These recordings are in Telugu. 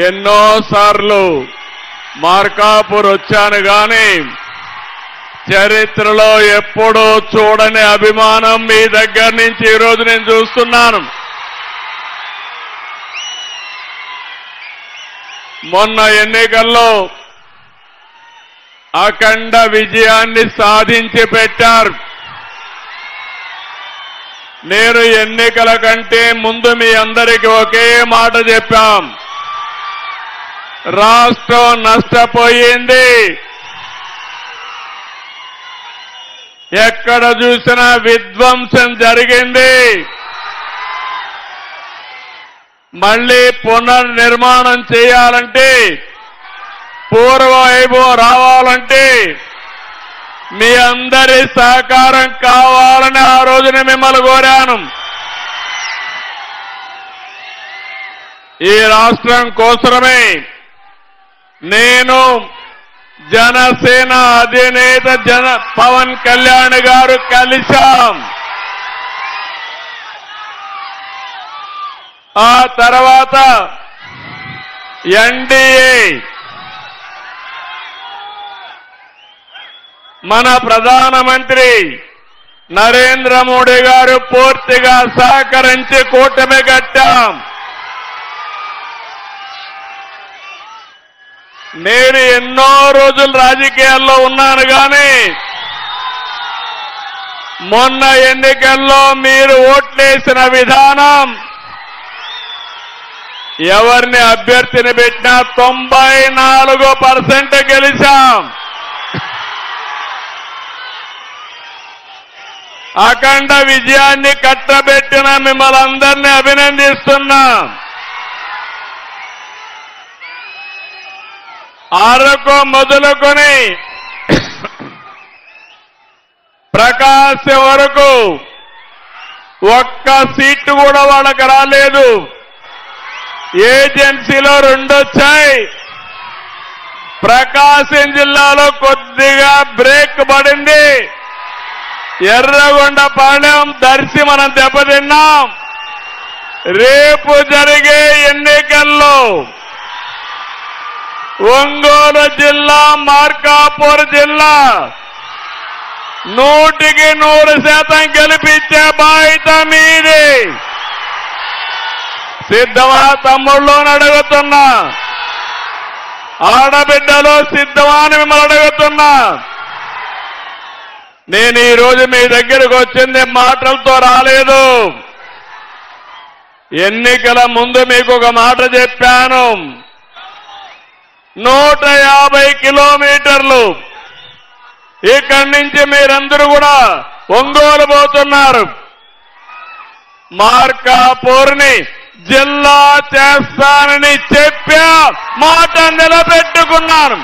ఎన్నోసార్లు మార్కాపూర్ వచ్చాను గాని చరిత్రలో ఎప్పుడూ చూడని అభిమానం మీ దగ్గర నుంచి ఈరోజు నేను చూస్తున్నాను. మొన్న ఎన్నికల్లో అఖండ విజయాన్ని సాధించి పెట్టారు. నేను ఎన్నికల కంటే ముందు మీ అందరికీ ఒకే మాట చెప్పాం. రాష్ట్రం నష్టపోయింది. ఎక్కడ చూసినా విధ్వంసం జరిగింది. మళ్లీ పునర్నిర్మాణం చేయాలంటే, పూర్వ వైభవం రావాలంటే మీ అందరి సహకారం కావాలని ఆ రోజున మిమ్మల్ని కోరాను. ఈ రాష్ట్రం కోసమే నేను జనసేన అధినేత పవన్ కళ్యాణ్ గారు కలిశాం. ఆ తర్వాత ఎన్డీఏ మన ప్రధానమంత్రి నరేంద్ర మోడీ గారు పూర్తిగా సహకరించి కూటమి కట్టాం. నేను ఎన్నో రోజులు రాజకీయాల్లో ఉన్నాను కానీ మొన్న ఎన్నికల్లో మీరు ఓట్లేసిన విధానం, ఎవరిని అభ్యర్థిని పెట్టినా 94% గెలిచాం. అఖండ విజయాన్ని కట్టబెట్టిన మిమ్మల్ని అందరినీ అభినందిస్తున్నా. అరకు మొదలుకొని ప్రకాశం వరకు ఒక్క సీటు కూడా వాళ్ళకి రాలేదు. ఏజెన్సీలో 2 వచ్చాయి. ప్రకాశం జిల్లాలో కొద్దిగా బ్రేక్ పడింది. ఎర్రగొండపాలెం, దర్శి మనం దెబ్బతిన్నాం. రేపు జరిగే ఎన్నికల్లో ఒంగోలు జిల్లా, మార్కాపూర్ జిల్లా 100% గెలిపించే బాధ్యత మీది. సిద్ధమా తమ్ముళ్ళు అని అడుగుతున్నా. ఆడబిడ్డలో సిద్ధమా అని మిమ్మల్ని అడుగుతున్నా. నేను ఈరోజు మీ దగ్గరకు వచ్చింది మాటలతో రాలేదు. ఎన్నికల ముందు మీకు ఒక మాట చెప్పాను. 150 కిలోమీటర్లు ఇక్కడి నుంచి మీరందరూ కూడా ఒంగోలు పోతున్నారు. మార్కాపూర్ని జిల్లా చేస్తానని చెప్పా, మాట నిలబెట్టుకున్నాను.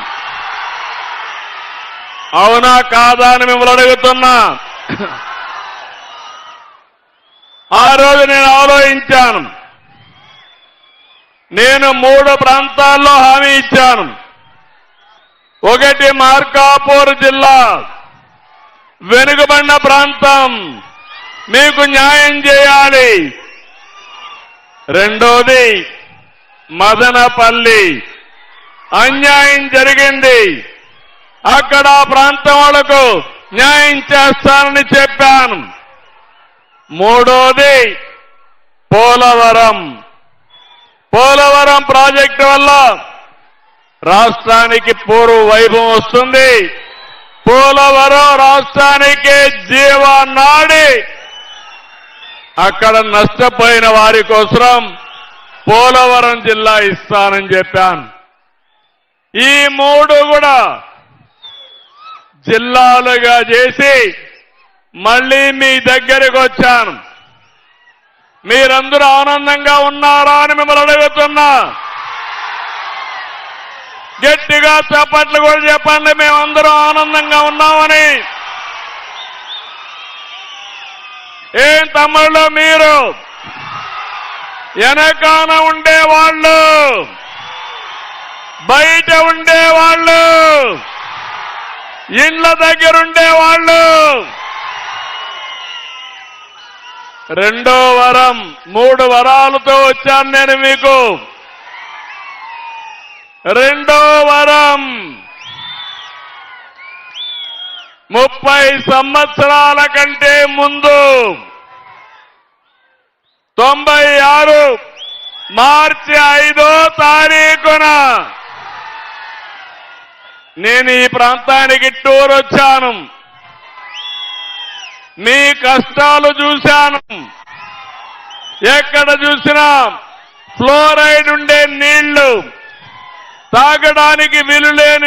అవునా కాదా అని మిమ్మల్ని అడుగుతున్నా. ఆ రోజు నేను ఆలోచించాను. నేను 3 ప్రాంతాల్లో హామీ ఇచ్చాను. ఒకటి మార్కాపూర్ జిల్లా, వెనుకబడిన ప్రాంతం, మీకు న్యాయం చేయాలి. రెండోది మదనపల్లి, అన్యాయం జరిగింది, అక్కడ ప్రాంతం వాళ్లకు న్యాయం చేస్తానని చెప్పాను. మూడోది పోలవరం ప్రాజెక్టు వల్ల రాష్ట్రానికి పూర్వ వైభవం వస్తుంది. పోలవరం రాష్ట్రానికి జీవనాడి. అక్కడ నష్టపోయిన వారి కోసం పోలవరం జిల్లా ఇస్తానని చెప్పాను. ఈ 3 కూడా జిల్లాలుగా చేసి మళ్లీ మీ దగ్గరికి వచ్చాను. మీరందరూ ఆనందంగా ఉన్నారా అని మిమ్మల్ని అడుగుతున్నా. గట్టిగా చప్పట్లు కూడా చెప్పండి, మేమందరం ఆనందంగా ఉన్నామని. ఏం తమ్ముళ్ళు, మీరు వెనకాన ఉండేవాళ్ళు, బయట ఉండేవాళ్ళు, ఇండ్ల దగ్గర ఉండేవాళ్ళు, రెండో వరం, 3 వరాలతో వచ్చాను నేను మీకు. రెండో వరం, 30 సంవత్సరాల కంటే ముందు 96 మార్చి 5వ తారీఖున నేను ఈ ప్రాంతానికి టూర్ వచ్చాను. మీ కష్టాలు చూశాను. ఎక్కడ చూసినా ఫ్లోరైడ్ ఉండే నీళ్లు, తాగడానికి వీలులేని